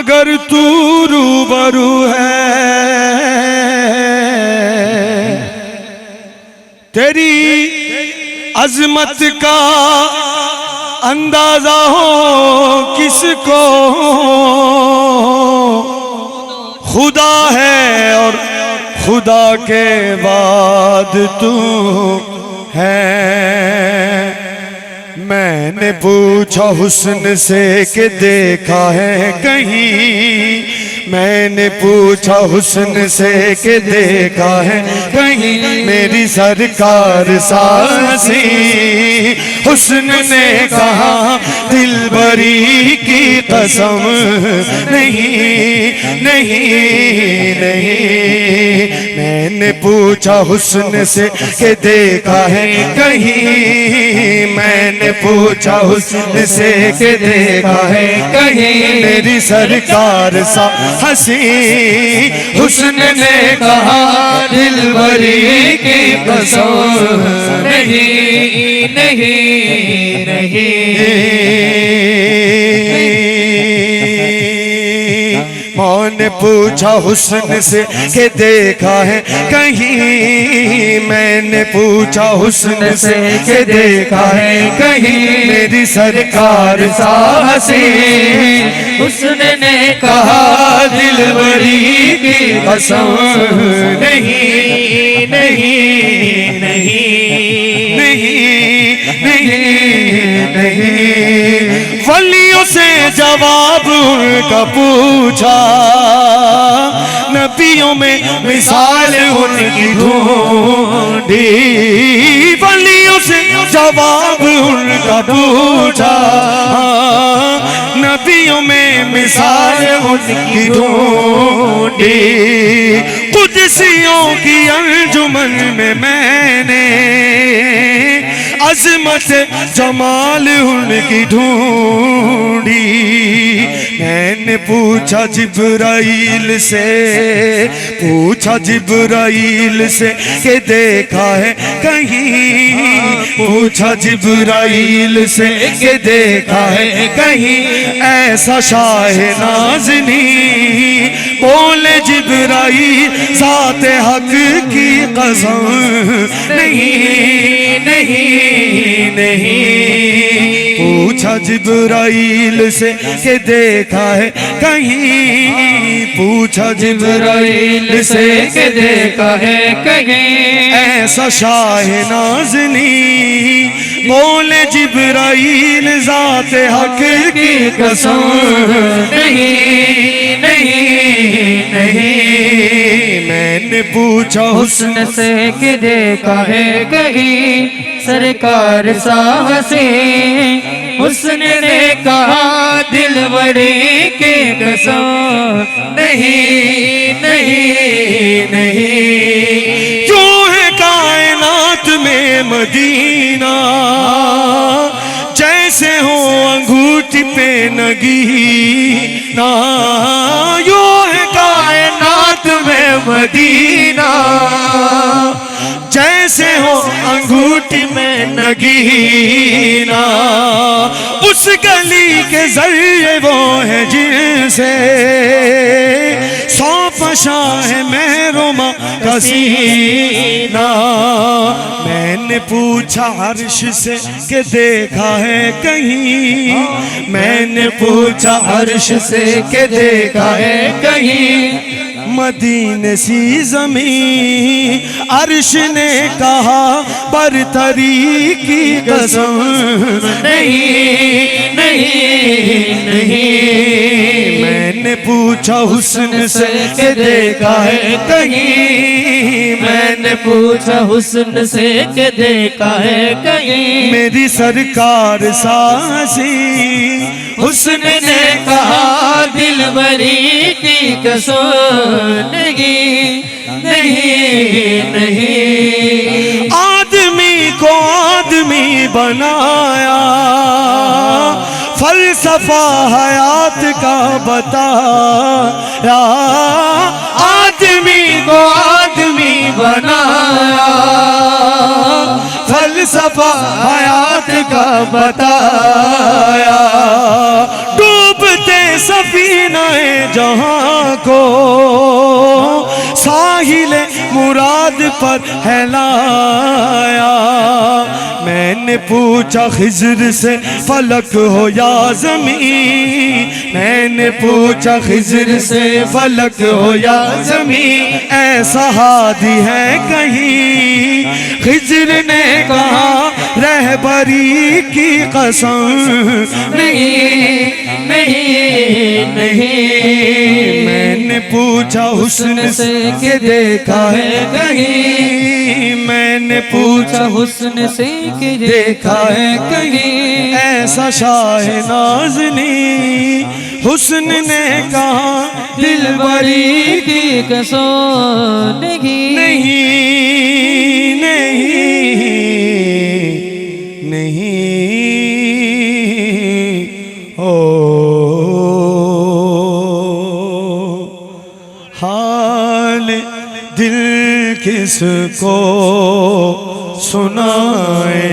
अगर तू रूबरू है तेरी अजमत का अंदाजा हो किसको, खुदा है और खुदा के बाद तू है। मैंने पूछा हुस्न से कि देखा है कहीं, मैंने पूछा हुस्न से कि देखा है कहीं मेरी सरकार सासी। हुस्न ने कहा दिलबरी की कसम नहीं नहीं नहीं। मैंने पूछा हुस्न से कि देखा है कहीं, मैंने पूछा हुस्न से कि देखा है कहीं मेरी सरकार सा हसी। हुस्न ने कहा दिलबरी की कसम नहीं नहीं नहीं। मैंने पूछा हुस्न से कि देखा है कहीं, मैंने पूछा हुस्न से कि देखा है कहीं मेरी सरकार साहसी। हुस्न ने कहा दिलबरी की कसम नहीं नहीं नहीं नहीं नहीं। वलियों से जवाब उनका पूछा, नबियों में मिसाल उनकी ढूंढी। वलियों से जवाब उनका पूछा, नबियों में मिसाल उनकी ढूंढी। कुदसियों की अंजुमन में मैंने अजमत जमाल उनकी ढूंढी। मैंने पूछा जिब्राइल से, पूछा जिब्राइल से कि देखा है कहीं, पूछा जिब्राइल से कि देखा है कहीं ऐसा शाह नाज़नी। बोले जिब्राइल ज़ात हक की कसम नहीं नहीं नहीं। पूछा जिब्राइल से कि देखा है कहीं, पूछा जिब्राइल से कि देखा है कहीं ऐसा शाह नाज़नी। बोले जिब्राइल ज़ात हक की कसम नहीं नहीं नहीं। मैंने पूछा हुस्न से कि देखा है कहीं सरकार साहसी। हुस्न ने कहा दिलबरी की कसम नहीं नहीं नहीं। जो है कायनात में मदीना, जैसे हो अंगूठी पे नगीना। यो है कायनात में मदीना, जैसे हो अंगूठी में नगीना। उस गली के जरिए वो है जिनसे सौंपशा है मेहरुमा का सीना। मैंने पूछा अर्श से कि देखा है कहीं, मैंने पूछा अर्श से कि देखा है कहीं मदीने सी ज़मीं। अर्श ने कहा बरतरी की कसम नहीं नहीं नहीं। मैंने पूछा हुस्न से कि देखा है कहीं, मैंने पूछा हुस्न से कि देखा है कहीं मेरी सरकार सासी। हुस्न ने कहा दिलबरी की कसम नहीं नहीं नहीं। आदमी को आदमी बनाया, फलसफा हयात का बताया। आदमी को आदमी बनाया, फलसफा हयात का बताया। डूबते सफी सीनाए जहां को साहिल मुराद पर फैलाया। मैंने पूछा खिज़र से फलक हो या ज़मीन, मैंने पूछा खिज़र से फलक हो या ज़मीन, ऐसा हादी है कहीं? खिज़र ने कहा रहबरी की कसम, नहीं नहीं नहीं। मैंने पूछा हुस्न से के देखा है कहीं? मैंने पूछा हुस्न से के देखा है कहीं? ऐसा शाह नाज़नी हुस्न ने कहा दिलबरी की कसम, नहीं नहीं नहीं नहीं। ओ हाल दिल किसको सुनाए,